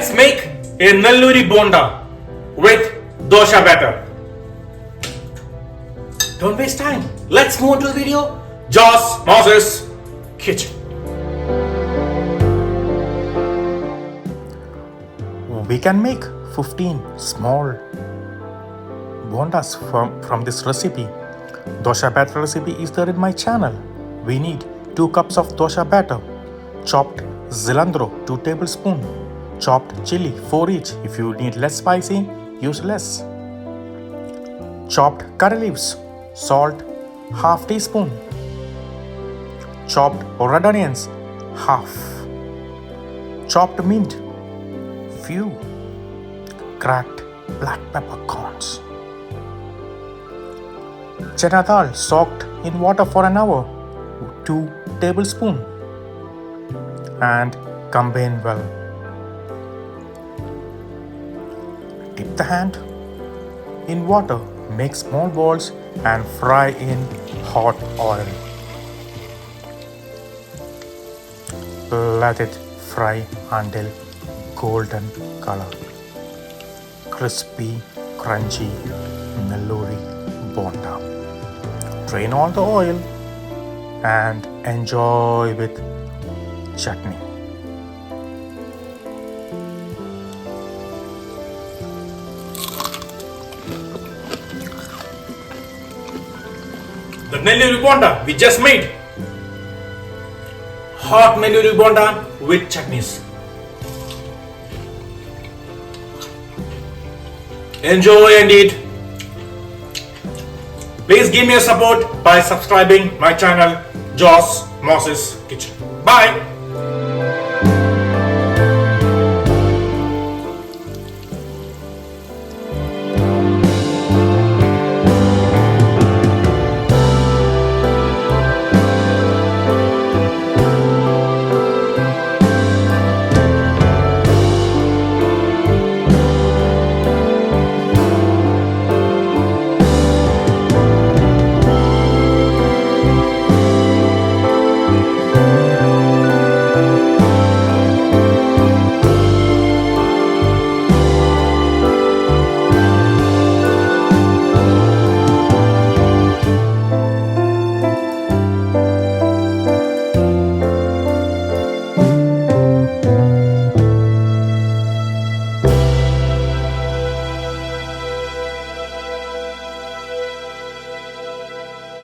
Let's make a Nellori Bonda with dosa batter. Don't waste time. Let's move on to the video. Joss Moses Kitchen. We can make 15 small bondas from this recipe. Dosa batter recipe is there in my channel. We need 2 cups of dosa batter, chopped cilantro 2 tablespoons, chopped chili 4 each. If you need less spicy, use less. Chopped curry leaves, salt half teaspoon, chopped red onions half, chopped mint few, cracked black peppercorns. Chana dal soaked in water for an hour, 2 tablespoons, and combine well. Dip the hand in water, make small balls and fry in hot oil. Let it fry until golden color. Crispy, crunchy Nellori Bonda. Drain all the oil and enjoy with chutney. The Nellori Bonda we just made. Hot Nellori Bonda with chutneys. Enjoy and eat. Please give me a support by subscribing my channel Joss Moses Kitchen. Bye.